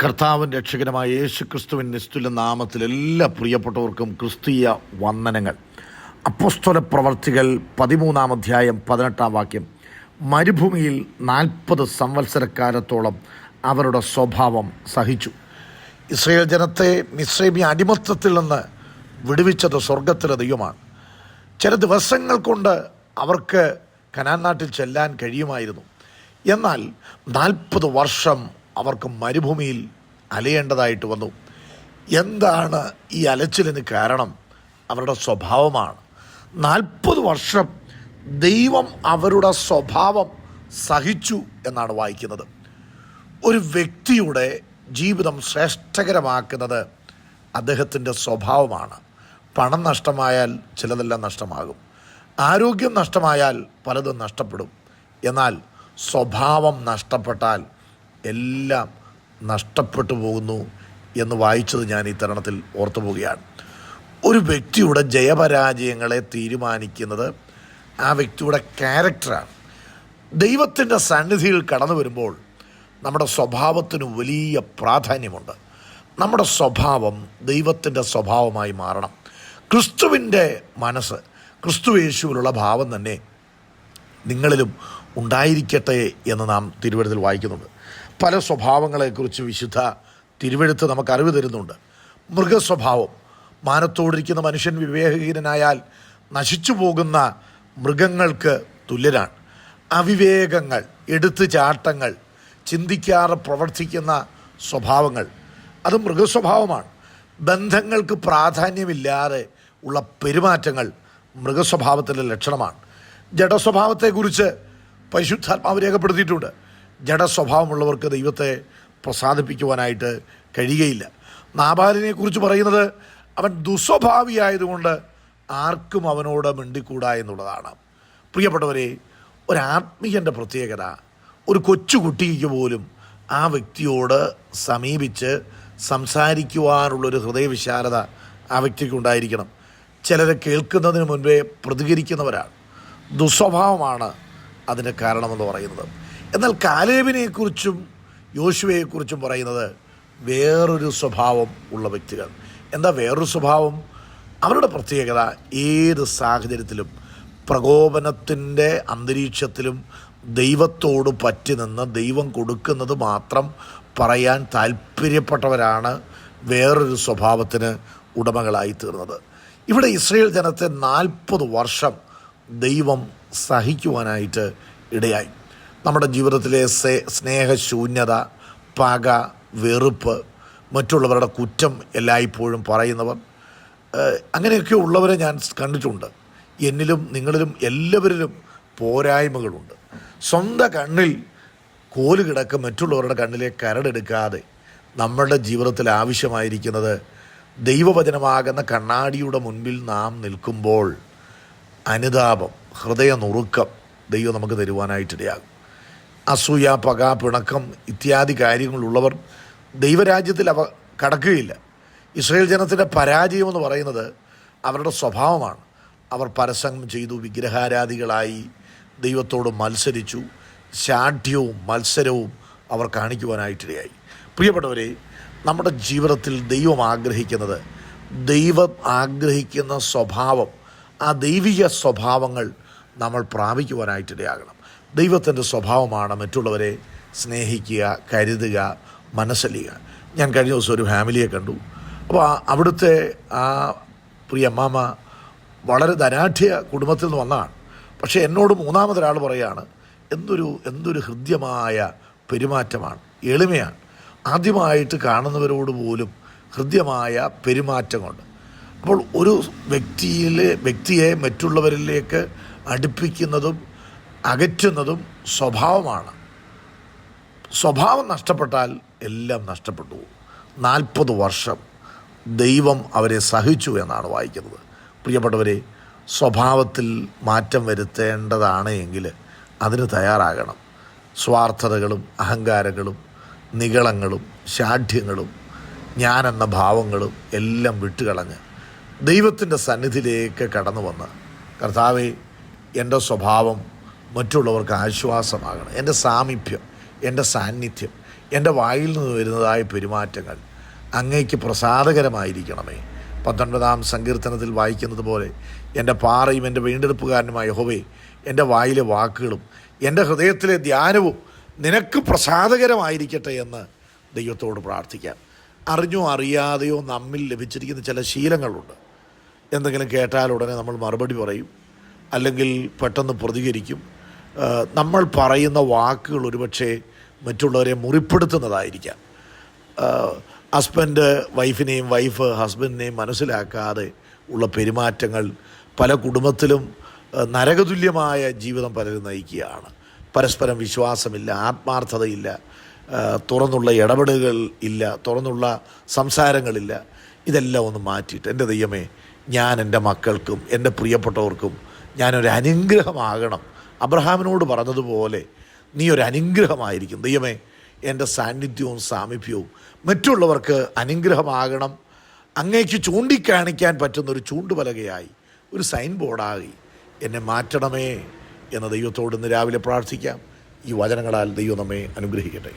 കർത്താവിൻ രക്ഷകനമായ യേശു ക്രിസ്തുവിൻ നിസ്തുല്യ നാമത്തിൽ എല്ലാ പ്രിയപ്പെട്ടവർക്കും ക്രിസ്തീയ വന്ദനങ്ങൾ. അപ്പോസ്തല പ്രവർത്തികൾ 13-ാം അധ്യായം 18-ാം വാക്യം. മരുഭൂമിയിൽ 40 സംവത്സരക്കാലത്തോളം അവരുടെ സ്വഭാവം സഹിച്ചു. ഇസ്രായേൽ ജനത്തെ മിസ്രൈമ്യ അടിമത്തത്തിൽ നിന്ന് വിടുവിച്ചത് സ്വർഗത്തിലെ ദൈവമാണ്. ചില ദിവസങ്ങൾ കൊണ്ട് അവർക്ക് കനാൻ നാട്ടിൽ ചെല്ലാൻ കഴിയുമായിരുന്നു. എന്നാൽ 40 വർഷം അവർക്ക് മരുഭൂമിയിൽ അലയേണ്ടതായിട്ട് വന്നു. എന്താണ് ഈ അലച്ചിലിന് കാരണം? അവരുടെ സ്വഭാവമാണ്. 40 വർഷം ദൈവം അവരുടെ സ്വഭാവം സഹിച്ചു എന്നാണ് വായിക്കുന്നത്. ഒരു വ്യക്തിയുടെ ജീവിതം ശ്രേഷ്ഠകരമാക്കുന്നത് അദ്ദേഹത്തിൻ്റെ സ്വഭാവമാണ്. പണം നഷ്ടമായാൽ ചിലതെല്ലാം നഷ്ടമാകും, ആരോഗ്യം നഷ്ടമായാൽ പലതും നഷ്ടപ്പെടും. എന്നാൽ സ്വഭാവം നഷ്ടപ്പെട്ടാൽ എല്ലാം നഷ്ടപ്പെട്ടു പോകുന്നു എന്ന് വായിച്ചത് ഞാൻ ഈ തരുണത്തിൽ ഓർത്തു പോവുകയാണ്. ഒരു വ്യക്തിയുടെ ജയപരാജയങ്ങളെ തീരുമാനിക്കുന്നത് ആ വ്യക്തിയുടെ ക്യാരക്ടറാണ്. ദൈവത്തിൻ്റെ സന്നിധിയിൽ കടന്നു വരുമ്പോൾ നമ്മുടെ സ്വഭാവത്തിന് വലിയ പ്രാധാന്യമുണ്ട്. നമ്മുടെ സ്വഭാവം ദൈവത്തിൻ്റെ സ്വഭാവമായി മാറണം. ക്രിസ്തുവിൻ്റെ മനസ്സ്, ക്രിസ്തു യേശുവിലുള്ള ഭാവം തന്നെ നിങ്ങളിലും ഉണ്ടായിരിക്കട്ടെ എന്ന് നാം തിരുവെഴുത്തിൽ വായിക്കുന്നുണ്ട്. പല സ്വഭാവങ്ങളെക്കുറിച്ച് വിശുദ്ധ തിരുവെഴുത്ത് നമുക്ക് അറിവ് തരുന്നുണ്ട്. മൃഗസ്വഭാവം, മാനത്തോടിരിക്കുന്ന മനുഷ്യൻ വിവേകഹീനനായാൽ നശിച്ചു പോകുന്ന മൃഗങ്ങൾക്ക് തുല്യരാണ്. അവിവേകങ്ങൾ, എടുത്തുചാട്ടങ്ങൾ, ചിന്തിക്കാതെ പ്രവർത്തിക്കുന്ന സ്വഭാവങ്ങൾ, അത് മൃഗസ്വഭാവമാണ്. ബന്ധങ്ങൾക്ക് പ്രാധാന്യമില്ലാതെ ഉള്ള പെരുമാറ്റങ്ങൾ മൃഗസ്വഭാവത്തിൻ്റെ ലക്ഷണമാണ്. ജഡസ്വഭാവത്തെക്കുറിച്ച് പരിശുദ്ധാത്മാവ് രേഖപ്പെടുത്തിയിട്ടുണ്ട്. ജഡസ്വഭാവമുള്ളവർക്ക് ദൈവത്തെ പ്രസാദിപ്പിക്കുവാനായിട്ട് കഴിയുകയില്ല. നാബാലിനെക്കുറിച്ച് പറയുന്നത് അവൻ ദുസ്വഭാവിയായതുകൊണ്ട് ആർക്കും അവനോട് മിണ്ടിക്കൂടാ എന്നുള്ളതാണ്. പ്രിയപ്പെട്ടവരെ, ഒരാത്മീയൻ്റെ പ്രത്യേകത, ഒരു കൊച്ചുകുട്ടിക്ക് പോലും ആ വ്യക്തിയോട് സമീപിച്ച് സംസാരിക്കുവാനുള്ളൊരു ഹൃദയവിശാലത ആ വ്യക്തിക്ക് ഉണ്ടായിരിക്കണം. ചിലരെ കേൾക്കുന്നതിന് മുൻപേ പ്രതികരിക്കുന്നവരാണ്. ദുസ്വഭാവമാണ് അതിന് കാരണമെന്ന് പറയുന്നത്. എന്നാൽ കാലേബിനെക്കുറിച്ചും യോശുവയെക്കുറിച്ചും പറയുന്നത് വേറൊരു സ്വഭാവം ഉള്ള വ്യക്തികൾ. എന്താ വേറൊരു സ്വഭാവം? അവരുടെ പ്രത്യേകത ഏത് സാഹചര്യത്തിലും, പ്രകോപനത്തിൻ്റെ അന്തരീക്ഷത്തിലും ദൈവത്തോട് പറ്റി നിന്ന് ദൈവം കൊടുക്കുന്നത് മാത്രം പറയാൻ താല്പര്യപ്പെട്ടവരാണ് വേറൊരു സ്വഭാവത്തിന് ഉടമകളായി തീർന്നത്. ഇവിടെ ഇസ്രായേൽ ജനത്തെ 40 വർഷം ദൈവം സഹിക്കുവാനായിട്ട് ഇടയായി. നമ്മുടെ ജീവിതത്തിലെ സ്നേഹശൂന്യത, പക, വെറുപ്പ്, മറ്റുള്ളവരുടെ കുറ്റം എല്ലായ്പ്പോഴും പറയുന്നവർ, അങ്ങനെയൊക്കെ ഉള്ളവരെ ഞാൻ കണ്ടിട്ടുണ്ട്. എന്നിലും നിങ്ങളിലും എല്ലാവരിലും പോരായ്മകളുണ്ട്. സ്വന്തം കണ്ണിൽ കോല് കിടക്ക മറ്റുള്ളവരുടെ കണ്ണിലെ കരടെടുക്കാതെ നമ്മളുടെ ജീവിതത്തിൽ ആവശ്യമായിരിക്കുന്നത് ദൈവവചനമാകുന്ന കണ്ണാടിയുടെ മുൻപിൽ നാം നിൽക്കുമ്പോൾ അനുതാപം, ഹൃദയ നുറുക്കം ദൈവം നമുക്ക് തരുവാനായിട്ടിടയാകും. അസൂയ, പക, പിണക്കം ഇത്യാദി കാര്യങ്ങളുള്ളവർ ദൈവരാജ്യത്തിൽ കടക്കുകയില്ല. ഇസ്രായേൽ ജനത്തിൻ്റെ പരാജയമെന്ന് പറയുന്നത് അവരുടെ സ്വഭാവമാണ്. അവർ പരസംഗം ചെയ്തു, വിഗ്രഹാരാധികളായി, ദൈവത്തോട് മത്സരിച്ചു. ശാഠ്യവും മത്സരവും അവർ കാണിക്കുവാനായിട്ടിടയായി. പ്രിയപ്പെട്ടവരെ, നമ്മുടെ ജീവിതത്തിൽ ദൈവം ആഗ്രഹിക്കുന്നത്, ദൈവം ആഗ്രഹിക്കുന്ന സ്വഭാവം, ആ ദൈവിക സ്വഭാവങ്ങൾ നമ്മൾ പ്രാപിക്കുവാനായിട്ടിടയാകണം. ദൈവത്തിൻ്റെ സ്വഭാവമാണ് മറ്റുള്ളവരെ സ്നേഹിക്കുക, കരുതുക, മനസ്സലിയുക. ഞാൻ കഴിഞ്ഞ ദിവസം ഒരു ഫാമിലിയെ കണ്ടു. അപ്പോൾ അവിടുത്തെ ആ പ്രിയ അമ്മാമ്മ വളരെ ധനാഢ്യ കുടുംബത്തിൽ നിന്ന് വന്നതാണ്. പക്ഷേ എന്നോട് മൂന്നാമതൊരാൾ പറയുകയാണ്, എന്തൊരു ഹൃദ്യമായ പെരുമാറ്റമാണ്, എളിമയാണ്. ആദ്യമായിട്ട് കാണുന്നവരോട് പോലും ഹൃദ്യമായ പെരുമാറ്റമുണ്ട്. അപ്പോൾ ഒരു വ്യക്തിയെ മറ്റുള്ളവരിലേക്ക് അടുപ്പിക്കുന്നതും അകറ്റുന്നതും സ്വഭാവമാണ്. സ്വഭാവം നഷ്ടപ്പെട്ടാൽ എല്ലാം നഷ്ടപ്പെട്ടു. 40 വർഷം ദൈവം അവരെ സഹിച്ചു എന്നാണ് വായിക്കുന്നത്. പ്രിയപ്പെട്ടവരെ, സ്വഭാവത്തിൽ മാറ്റം വരുത്തേണ്ടതാണ് എങ്കിൽ അതിന് തയ്യാറാകണം. സ്വാർത്ഥതകളും അഹങ്കാരങ്ങളും നിഗളങ്ങളും ശാഠ്യങ്ങളും ഞാനെന്ന ഭാവങ്ങളും എല്ലാം വിട്ടുകളഞ്ഞ് ദൈവത്തിൻ്റെ സന്നിധിയിലേക്ക് കടന്നു വന്ന്, കർത്താവേ, എൻ്റെ സ്വഭാവം മറ്റുള്ളവർക്ക് ആശ്വാസമാകണം, എൻ്റെ സാമീപ്യം, എൻ്റെ സാന്നിധ്യം, എൻ്റെ വായിൽ നിന്ന് വരുന്നതായ പെരുമാറ്റങ്ങൾ അങ്ങേക്ക് പ്രസാദകരമായിരിക്കണമേ. 19-ാം സങ്കീർത്തനത്തിൽ വായിക്കുന്നത് പോലെ എൻ്റെ പാറയും എൻ്റെ വീണ്ടെടുപ്പുകാരനുമായ യഹോവേ, എൻ്റെ വായിലെ വാക്കുകളും എൻ്റെ ഹൃദയത്തിലെ ധ്യാനവും നിനക്ക് പ്രസാദകരമായിരിക്കട്ടെ എന്ന് ദൈവത്തോട് പ്രാർത്ഥിക്കാം. അറിഞ്ഞോ അറിയാതെയോ നമ്മിൽ ലഭിച്ചിരിക്കുന്ന ചില ശീലങ്ങളുണ്ട്. എന്തെങ്കിലും കേട്ടാൽ ഉടനെ നമ്മൾ മറുപടി പറയും, അല്ലെങ്കിൽ പെട്ടെന്ന് പ്രതികരിക്കും. നമ്മൾ പറയുന്ന വാക്കുകൾ ഒരുപക്ഷെ മറ്റുള്ളവരെ മുറിപ്പെടുത്തുന്നതായിരിക്കാം. ഹസ്ബൻഡ് വൈഫിനെയും വൈഫ് ഹസ്ബൻഡിനെയും മനസ്സിലാക്കാതെ ഉള്ള പെരുമാറ്റങ്ങൾ പല കുടുംബത്തിലും നരകതുല്യമായ ജീവിതം പലരും നയിക്കുകയാണ്. പരസ്പരം വിശ്വാസമില്ല, ആത്മാർത്ഥതയില്ല, തുറന്നുള്ള ഇടപെടലുകൾ ഇല്ല, തുറന്നുള്ള സംസാരങ്ങളില്ല. ഇതെല്ലാം ഒന്ന് മാറ്റിയിട്ട് എൻ്റെ ദൈവമേ, ഞാൻ എൻ്റെ മക്കൾക്കും എൻ്റെ പ്രിയപ്പെട്ടവർക്കും ഞാനൊരു അനുഗ്രഹമാകണം. അബ്രഹാമിനോട് പറഞ്ഞതുപോലെ നീ ഒരു അനുഗ്രഹമായിരിക്കും ദൈവമേ. എൻ്റെ സാന്നിധ്യവും സാമീപ്യവും മറ്റുള്ളവർക്ക് അനുഗ്രഹമാകണം. അങ്ങേക്ക് ചൂണ്ടിക്കാണിക്കാൻ പറ്റുന്നൊരു ചൂണ്ടുപലകയായി, ഒരു സൈൻ ബോർഡായി എന്നെ മാറ്റണമേ എന്ന് ദൈവത്തോട് ഇന്ന് രാവിലെ പ്രാർത്ഥിക്കാം. ഈ വചനങ്ങളാൽ ദൈവം നമ്മെ അനുഗ്രഹിക്കട്ടെ.